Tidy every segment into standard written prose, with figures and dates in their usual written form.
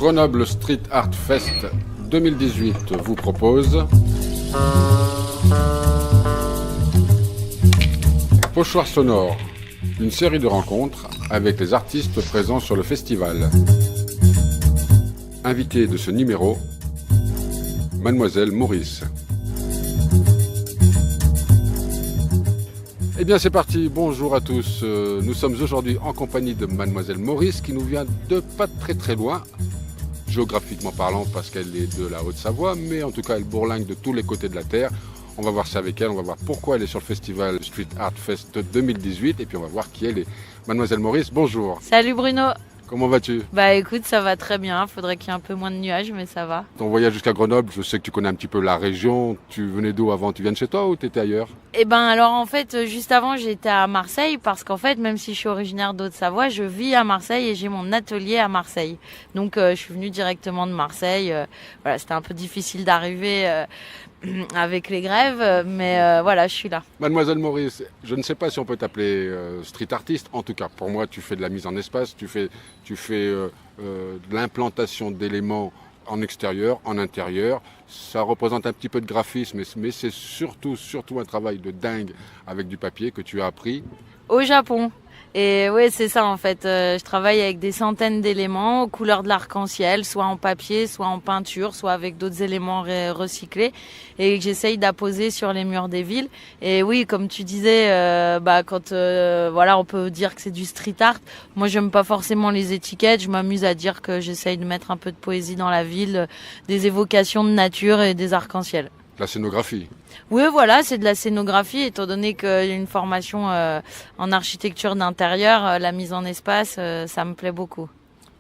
Grenoble Street Art Fest 2018 vous propose Pochoir sonore, une série de rencontres avec les artistes présents sur le festival. Invité de ce numéro, Mademoiselle Maurice. Eh bien c'est parti, bonjour à tous. Nous sommes aujourd'hui en compagnie de Mademoiselle Maurice qui nous vient de pas très loin, géographiquement parlant parce qu'elle est de la Haute-Savoie, mais en tout cas elle bourlingue de tous les côtés de la terre. On va voir ça avec elle, on va voir pourquoi elle est sur le festival Street Art Fest 2018 et puis on va voir qui elle est. Mademoiselle Maurice, bonjour. Salut Bruno. Comment vas-tu? Bah écoute, ça va très bien, faudrait qu'il y ait un peu moins de nuages, mais ça va. Ton voyage jusqu'à Grenoble, je sais que tu connais un petit peu la région. Tu venais d'où avant? Tu viens de chez toi ou tu étais ailleurs? Eh ben alors en fait, juste avant j'étais à Marseille parce qu'en fait, même si je suis originaire d'Haute-Savoie, je vis à Marseille et j'ai mon atelier à Marseille. Donc je suis venue directement de Marseille. Voilà, c'était un peu difficile d'arriver avec les grèves, mais voilà, je suis là. Mademoiselle Maurice, je ne sais pas si on peut t'appeler street artiste. En tout cas, pour moi, tu fais de la mise en espace, tu fais de l'implantation d'éléments en extérieur, en intérieur. Ça représente un petit peu de graphisme, mais c'est surtout un travail de dingue avec du papier que tu as appris. Au Japon. Et ouais, c'est ça en fait. Je travaille avec des centaines d'éléments aux couleurs de l'arc-en-ciel, soit en papier, soit en peinture, soit avec d'autres éléments recyclés, et que j'essaye d'apposer sur les murs des villes. Et oui, comme tu disais, quand voilà, on peut dire que c'est du street art. Moi, j'aime pas forcément les étiquettes. Je m'amuse à dire que j'essaye de mettre un peu de poésie dans la ville, des évocations de nature et des arcs-en-ciel. La scénographie. Oui, voilà, c'est de la scénographie, étant donné qu'il y a une formation en architecture d'intérieur, la mise en espace, ça me plaît beaucoup.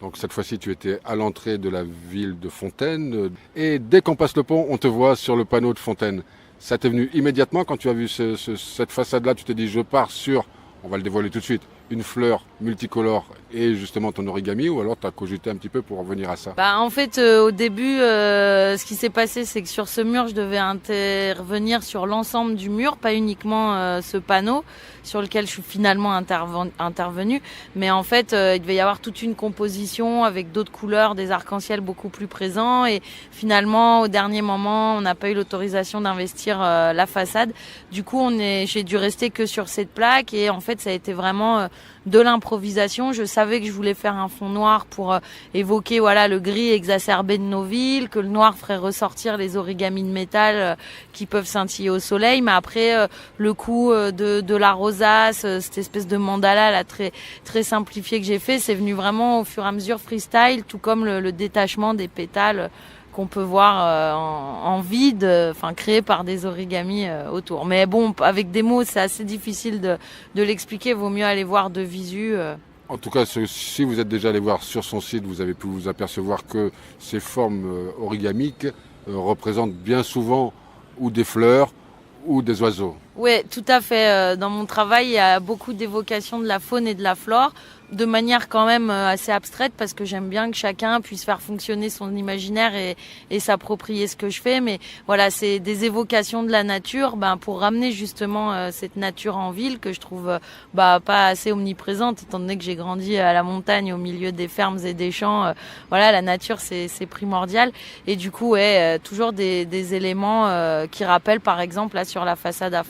Donc cette fois-ci, tu étais à l'entrée de la ville de Fontaine, et dès qu'on passe le pont, on te voit sur le panneau de Fontaine. Ça t'est venu immédiatement quand tu as vu cette façade-là, tu t'es dit je pars sur, on va le dévoiler tout de suite, une fleur multicolore et justement ton origami, ou alors tu as cogité un petit peu pour revenir à ça? En fait, au début, ce qui s'est passé, c'est que sur ce mur, je devais intervenir sur l'ensemble du mur, pas uniquement ce panneau sur lequel je suis finalement intervenue. Mais en fait, il devait y avoir toute une composition avec d'autres couleurs, des arcs-en-ciel beaucoup plus présents. Et finalement, au dernier moment, on n'a pas eu l'autorisation d'investir la façade. Du coup, j'ai dû rester que sur cette plaque. Et en fait, ça a été vraiment de l'improvisation. Je savais que je voulais faire un fond noir pour évoquer voilà le gris exacerbé de nos villes, que le noir ferait ressortir les origamis de métal qui peuvent scintiller au soleil. Mais après, le coup de la rosace, cette espèce de mandala là très simplifié que j'ai fait, c'est venu vraiment au fur et à mesure freestyle, tout comme le détachement des pétales qu'on peut voir en vide, créé par des origamis autour. Mais bon, avec des mots, c'est assez difficile de l'expliquer. Vaut mieux aller voir de visu. En tout cas, si vous êtes déjà allé voir sur son site, vous avez pu vous apercevoir que ces formes origamiques représentent bien souvent ou des fleurs ou des oiseaux. Oui, tout à fait. Dans mon travail, il y a beaucoup d'évocations de la faune et de la flore, de manière quand même assez abstraite, parce que j'aime bien que chacun puisse faire fonctionner son imaginaire et s'approprier ce que je fais. Mais voilà, c'est des évocations de la nature, pour ramener justement cette nature en ville que je trouve pas assez omniprésente, étant donné que j'ai grandi à la montagne, au milieu des fermes et des champs. Voilà, la nature c'est primordial. Et du coup, toujours des éléments qui rappellent, par exemple, là sur la façade à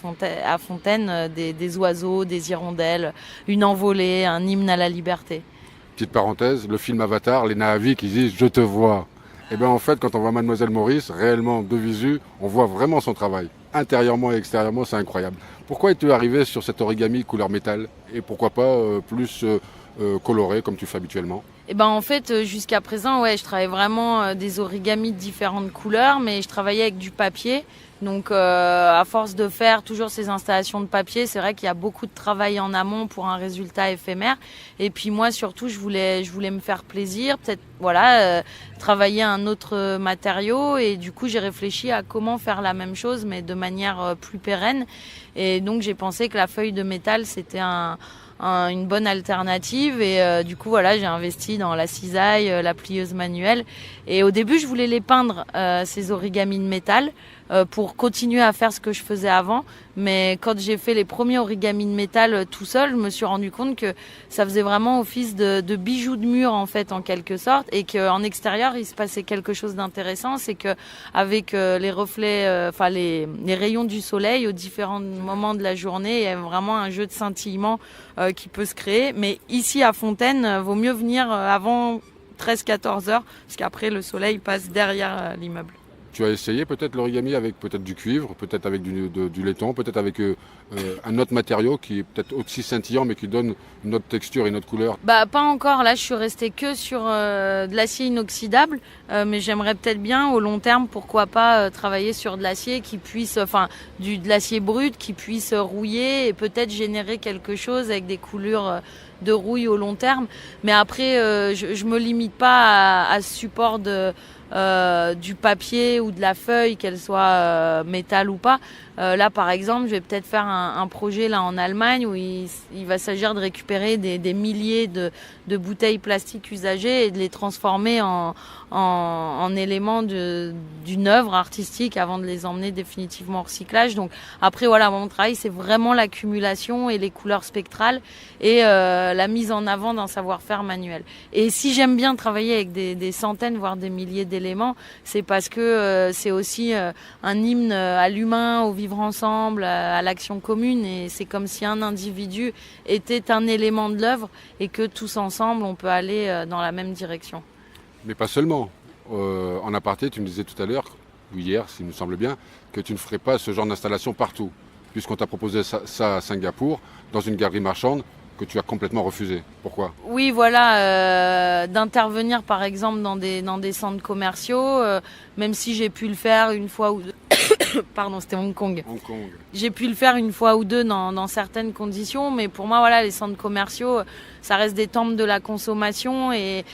Fontaine, des oiseaux, des hirondelles, une envolée, un hymne à la liberté. Petite parenthèse, le film Avatar, les Na'vi qui disent « je te vois ». Et bien en fait, quand on voit Mademoiselle Maurice, réellement de visu, on voit vraiment son travail. Intérieurement et extérieurement, c'est incroyable. Pourquoi es-tu arrivé sur cet origami couleur métal? Et pourquoi pas plus coloré comme tu fais habituellement? En fait, jusqu'à présent, je travaillais vraiment des origamis de différentes couleurs, mais je travaillais avec du papier. Donc, à force de faire toujours ces installations de papier, c'est vrai qu'il y a beaucoup de travail en amont pour un résultat éphémère. Et puis moi, surtout, je voulais me faire plaisir, peut-être travailler un autre matériau. Et du coup, j'ai réfléchi à comment faire la même chose, mais de manière plus pérenne. Et donc, j'ai pensé que la feuille de métal, c'était une bonne alternative, et du coup j'ai investi dans la cisaille, la plieuse manuelle, et au début je voulais les peindre ces origamis de métal pour pour continuer à faire ce que je faisais avant. Mais quand j'ai fait les premiers origamis de métal tout seul, je me suis rendu compte que ça faisait vraiment office de bijoux de mur en fait en quelque sorte, et qu'en extérieur il se passait quelque chose d'intéressant, c'est que avec les reflets, les rayons du soleil aux différents moments de la journée, il y a vraiment un jeu de scintillement qui peut se créer. Mais ici à Fontaine, vaut mieux venir avant 13-14 heures, parce qu'après le soleil passe derrière l'immeuble. Tu as essayé peut-être l'origami avec peut-être du cuivre, peut-être avec du laiton, peut-être avec un autre matériau qui est peut-être aussi scintillant mais qui donne une autre texture et une autre couleur? Bah pas encore, là je suis restée que sur de l'acier inoxydable, mais j'aimerais peut-être bien au long terme, pourquoi pas travailler sur de l'acier qui puisse, de l'acier brut qui puisse rouiller et peut-être générer quelque chose avec des coulures de rouille au long terme. Mais après je me limite pas à ce support du papier ou de la feuille, qu'elle soit métal ou pas. Là par exemple je vais peut-être faire un projet là en Allemagne où il va s'agir de récupérer des milliers de bouteilles plastiques usagées et de les transformer en éléments d'une œuvre artistique avant de les emmener définitivement au recyclage. Donc après voilà, mon travail c'est vraiment l'accumulation et les couleurs spectrales et la mise en avant d'un savoir-faire manuel. Et si j'aime bien travailler avec des centaines voire des milliers d'éléments, c'est parce que c'est aussi un hymne à l'humain, au vivre ensemble, à l'action commune, et c'est comme si un individu était un élément de l'œuvre et que tous ensemble on peut aller dans la même direction. Mais pas seulement. En aparté, tu me disais tout à l'heure, ou hier s'il me semble bien, que tu ne ferais pas ce genre d'installation partout, puisqu'on t'a proposé ça à Singapour, dans une galerie marchande, que tu as complètement refusé. Pourquoi? Oui, voilà, d'intervenir par exemple dans des centres commerciaux, même si j'ai pu le faire une fois ou deux. Pardon, c'était Hong Kong. Hong Kong. J'ai pu le faire une fois ou deux dans certaines conditions, mais pour moi, voilà, les centres commerciaux, ça reste des temples de la consommation et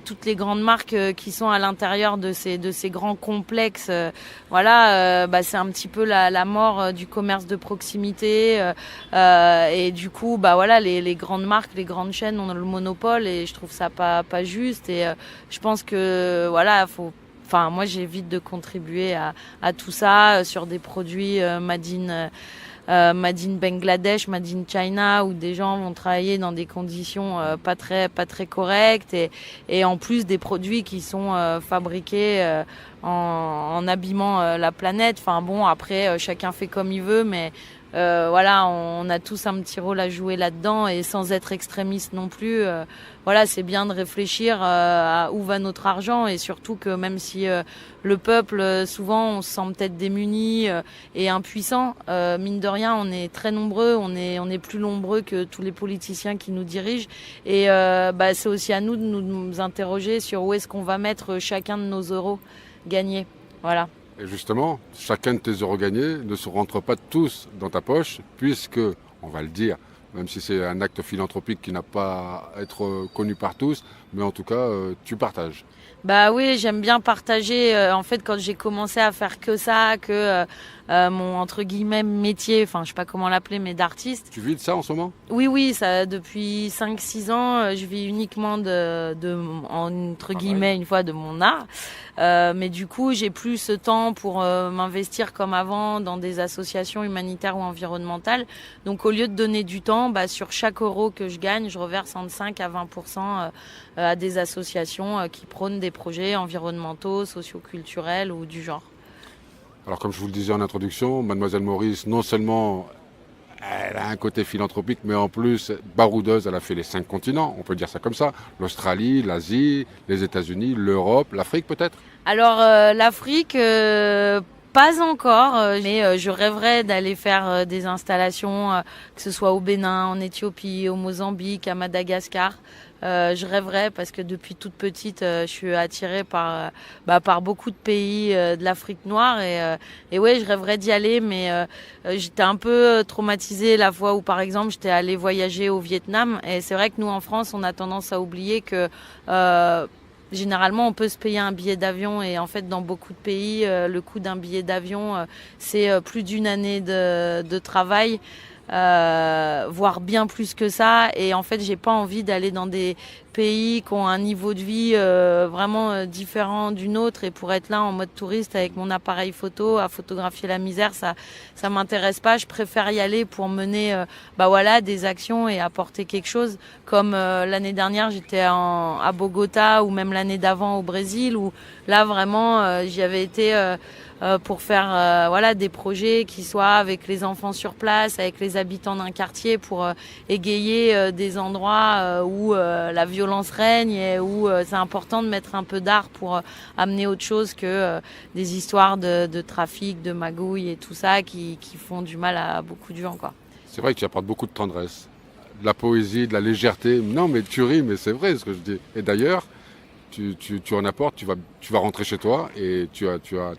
toutes les grandes marques qui sont à l'intérieur de ces grands complexes, c'est un petit peu la mort du commerce de proximité et du coup, les grandes marques, les grandes chaînes ont le monopole et je trouve ça pas juste et je pense que moi j'évite de contribuer à tout ça sur des produits made in Bangladesh, made in China, où des gens vont travailler dans des conditions pas très correctes et en plus des produits qui sont fabriqués en abîmant la planète. Enfin bon, après chacun fait comme il veut, mais on a tous un petit rôle à jouer là-dedans et sans être extrémiste non plus. C'est bien de réfléchir à où va notre argent et surtout que même si le peuple, souvent, on se sent peut-être démuni et impuissant, mine de rien, on est très nombreux, on est plus nombreux que tous les politiciens qui nous dirigent et c'est aussi à nous de nous interroger sur où est-ce qu'on va mettre chacun de nos euros gagnés. Voilà. Et justement, chacun de tes euros gagnés ne se rentre pas tous dans ta poche, puisque, on va le dire, même si c'est un acte philanthropique qui n'a pas à être connu par tous, mais en tout cas, tu partages. Bah oui, j'aime bien partager. En fait, quand j'ai commencé à faire que ça, mon entre guillemets métier, je sais pas comment l'appeler, mais d'artiste. Tu vis de ça en ce moment? Oui, ça depuis 5-6 ans, je vis uniquement entre guillemets une fois de mon art. Mais du coup, j'ai plus ce temps pour m'investir comme avant dans des associations humanitaires ou environnementales. Donc au lieu de donner du temps, sur chaque euro que je gagne, je reverse entre 5 à 20% à des associations qui prônent des projets environnementaux, socioculturels ou du genre. Alors comme je vous le disais en introduction, Mademoiselle Maurice, non seulement elle a un côté philanthropique, mais en plus baroudeuse, elle a fait les 5 continents, on peut dire ça comme ça, l'Australie, l'Asie, les États-Unis, l'Europe, l'Afrique peut-être? Alors l'Afrique, pas encore, mais je rêverais d'aller faire des installations, que ce soit au Bénin, en Éthiopie, au Mozambique, à Madagascar. Je rêverais parce que depuis toute petite, je suis attirée par beaucoup de pays de l'Afrique noire et ouais, je rêverais d'y aller, mais j'étais un peu traumatisée la fois où, par exemple, j'étais allée voyager au Vietnam et c'est vrai que nous en France, on a tendance à oublier que généralement, on peut se payer un billet d'avion et en fait, dans beaucoup de pays, le coût d'un billet d'avion, c'est plus d'une année de travail. voire bien plus que ça. Et en fait, j'ai pas envie d'aller dans des pays qui ont un niveau de vie vraiment différent d'une autre, et pour être là en mode touriste avec mon appareil photo à photographier la misère, ça m'intéresse pas. Je préfère y aller pour mener des actions et apporter quelque chose, comme l'année dernière j'étais à Bogota, ou même l'année d'avant au Brésil, où là vraiment j'y avais été pour faire des projets qui soient avec les enfants sur place, avec les habitants d'un quartier, pour égayer des endroits où la violence règne, et où c'est important de mettre un peu d'art pour amener autre chose que des histoires de trafic, de magouilles et tout ça qui font du mal à beaucoup de gens, quoi. C'est vrai que tu apportes beaucoup de tendresse, de la poésie, de la légèreté. Non, mais tu ris, mais c'est vrai ce que je dis. Et d'ailleurs, tu en apportes, tu vas rentrer chez toi et tu as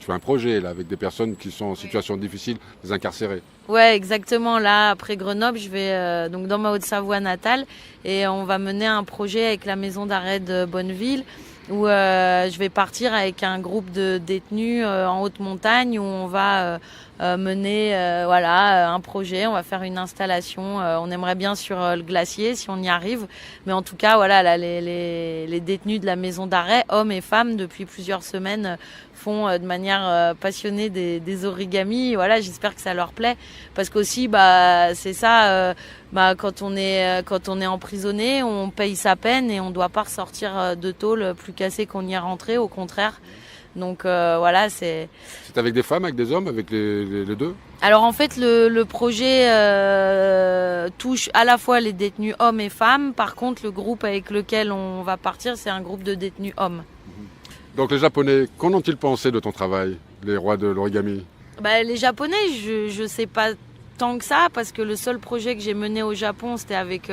un projet là, avec des personnes qui sont en situation difficile, des incarcérés. Ouais, exactement. Là, après Grenoble, je vais donc dans ma Haute-Savoie natale, et on va mener un projet avec la maison d'arrêt de Bonneville, où je vais partir avec un groupe de détenus en haute montagne, où on va mener un projet. On va faire une installation. On aimerait bien sur le glacier si on y arrive, mais en tout cas voilà, là, les détenus de la maison d'arrêt, hommes et femmes, depuis plusieurs semaines font de manière passionnée des origamis. Voilà, j'espère que ça leur plaît, parce qu'aussi c'est ça. Quand on est emprisonné, on paye sa peine et on doit pas ressortir de tôle plus cassé qu'on y est rentré, au contraire. Donc c'est... C'est avec des femmes, avec des hommes, avec les deux? Alors en fait, le projet touche à la fois les détenus hommes et femmes. Par contre, le groupe avec lequel on va partir, c'est un groupe de détenus hommes. Donc les Japonais, qu'en ont-ils pensé de ton travail, les rois de l'origami? Les Japonais, je sais pas tant que ça, parce que le seul projet que j'ai mené au Japon, c'était avec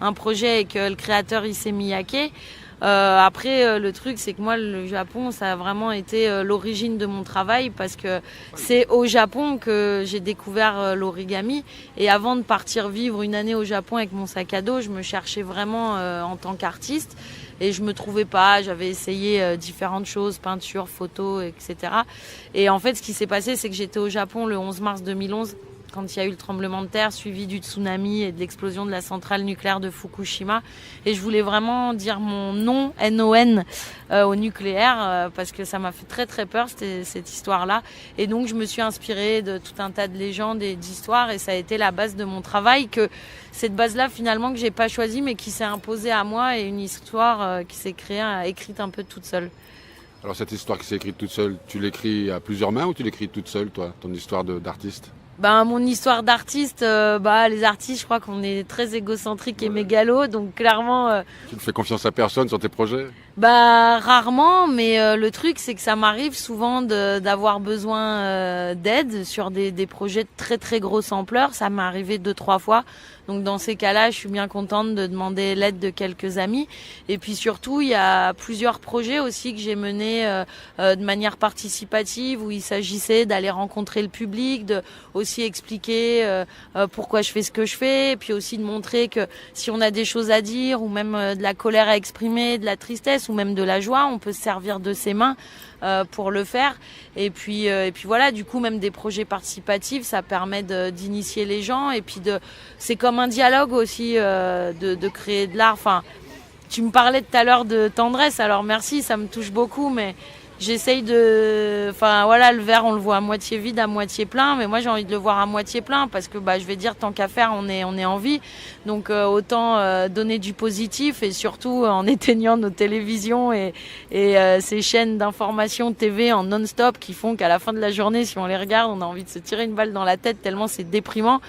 un projet avec le créateur Issey Miyake. Après, le truc, c'est que moi, le Japon, ça a vraiment été l'origine de mon travail, parce que c'est au Japon que j'ai découvert l'origami. Et avant de partir vivre une année au Japon avec mon sac à dos, je me cherchais vraiment en tant qu'artiste. Et je me trouvais pas, j'avais essayé différentes choses, peinture, photo, etc. Et en fait, ce qui s'est passé, c'est que j'étais au Japon le 11 mars 2011, quand il y a eu le tremblement de terre suivi du tsunami et de l'explosion de la centrale nucléaire de Fukushima. Et je voulais vraiment dire mon nom, N-O-N, au nucléaire, parce que ça m'a fait très très peur, cette histoire-là. Et donc je me suis inspirée de tout un tas de légendes et d'histoires, et ça a été la base de mon travail, cette base-là finalement que j'ai pas choisie, mais qui s'est imposée à moi, et une histoire qui s'est écrite un peu toute seule. Alors cette histoire qui s'est écrite toute seule, tu l'écris à plusieurs mains ou tu l'écris toute seule, toi, ton histoire d'artiste? Mon histoire d'artiste, les artistes, je crois qu'on est très égocentriques et mégalos, donc clairement... Tu ne fais confiance à personne sur tes projets? Rarement, mais le truc, c'est que ça m'arrive souvent d'avoir besoin d'aide sur des projets de très très grosse ampleur. Ça m'est arrivé 2-3 fois. Donc dans ces cas-là, je suis bien contente de demander l'aide de quelques amis. Et puis surtout, il y a plusieurs projets aussi que j'ai menés de manière participative, où il s'agissait d'aller rencontrer le public, de aussi expliquer pourquoi je fais ce que je fais, et puis aussi de montrer que si on a des choses à dire, ou même de la colère à exprimer, de la tristesse, ou même de la joie, on peut se servir de ses mains pour le faire. Et puis voilà, du coup, même des projets participatifs, ça permet d'initier les gens, et puis c'est comme un dialogue aussi, de créer de l'art. Enfin, tu me parlais tout à l'heure de tendresse, alors merci, ça me touche beaucoup, mais j'essaye le verre, on le voit à moitié vide, à moitié plein, mais moi j'ai envie de le voir à moitié plein, parce que je vais dire, tant qu'à faire, on est en vie, donc autant donner du positif, et surtout en éteignant nos télévisions et ces chaînes d'information TV en non-stop, qui font qu'à la fin de la journée, si on les regarde, on a envie de se tirer une balle dans la tête, tellement c'est déprimant,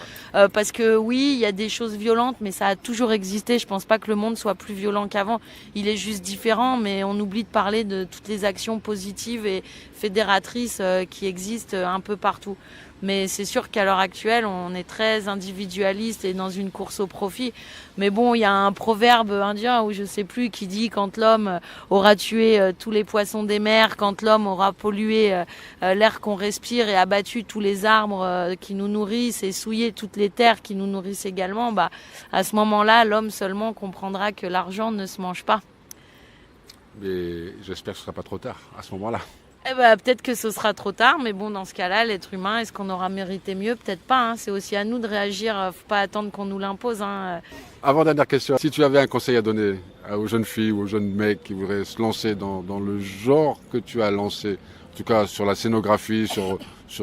parce que oui, il y a des choses violentes, mais ça a toujours existé. Je pense pas que le monde soit plus violent qu'avant, il est juste différent, mais on oublie de parler de toutes les actions positives et fédératrices qui existent un peu partout. Mais c'est sûr qu'à l'heure actuelle, on est très individualiste et dans une course au profit. Mais bon, il y a un proverbe indien, ou je sais plus, qui dit: quand l'homme aura tué tous les poissons des mers, quand l'homme aura pollué l'air qu'on respire et abattu tous les arbres qui nous nourrissent et souillé toutes les terres qui nous nourrissent également, à ce moment-là, l'homme seulement comprendra que l'argent ne se mange pas. Mais j'espère que ce ne sera pas trop tard à ce moment-là. Eh ben, peut-être que ce sera trop tard, mais bon, dans ce cas-là, l'être humain, est-ce qu'on aura mérité mieux? Peut-être pas, hein. C'est aussi à nous de réagir, faut pas attendre qu'on nous l'impose, hein. Avant-dernière question, si tu avais un conseil à donner aux jeunes filles ou aux jeunes mecs qui voudraient se lancer dans le genre que tu as lancé, en tout cas sur la scénographie, sur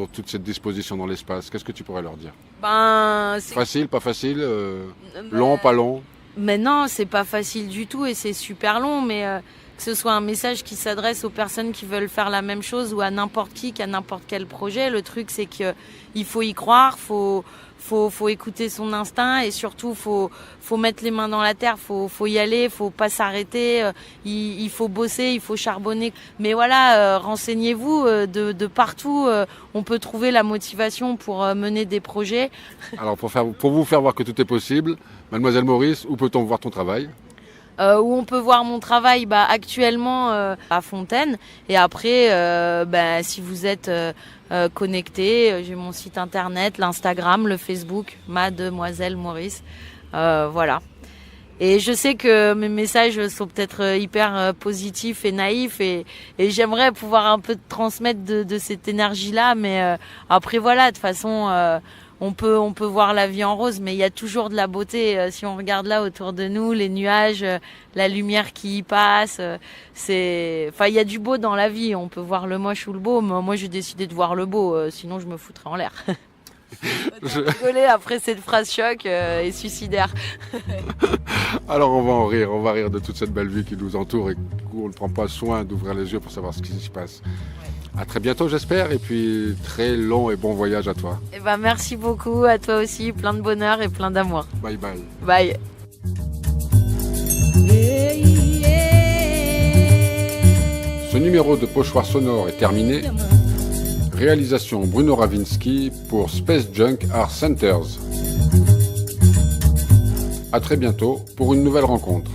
toute cette disposition dans l'espace, qu'est-ce que tu pourrais leur dire? Facile, pas facile, long, pas long? Mais non, c'est pas facile du tout et c'est super long, mais que ce soit un message qui s'adresse aux personnes qui veulent faire la même chose ou à n'importe qui, qu'à n'importe quel projet, le truc c'est qu'il faut y croire, faut écouter son instinct et surtout faut mettre les mains dans la terre, faut y aller, faut pas s'arrêter, il faut bosser, il faut charbonner. Mais voilà, renseignez-vous de partout, on peut trouver la motivation pour mener des projets. Alors pour vous faire voir que tout est possible, Mademoiselle Maurice, où peut-on voir ton travail? Où on peut voir mon travail actuellement à Fontaine. Et après, si vous êtes connecté, j'ai mon site internet, l'Instagram, le Facebook, Mademoiselle Maurice. Voilà. Et je sais que mes messages sont peut-être hyper positifs et naïfs et j'aimerais pouvoir un peu transmettre de cette énergie-là. Mais après, voilà, de toute façon... On peut voir la vie en rose, mais il y a toujours de la beauté. Si on regarde là autour de nous, les nuages, la lumière qui y passe, il y a du beau dans la vie. On peut voir le moche ou le beau, mais moi j'ai décidé de voir le beau, sinon je me foutrais en l'air. Rigoler après cette phrase choc et suicidaire. Alors on va rire de toute cette belle vie qui nous entoure et où on ne prend pas soin d'ouvrir les yeux pour savoir ce qui se passe. À très bientôt j'espère et puis très long et bon voyage à toi. Et merci beaucoup à toi aussi, plein de bonheur et plein d'amour. Bye bye. Bye. Ce numéro de Pochoir sonore est terminé. Réalisation Bruno Ravinsky pour Space Junk Art Centers. À très bientôt pour une nouvelle rencontre.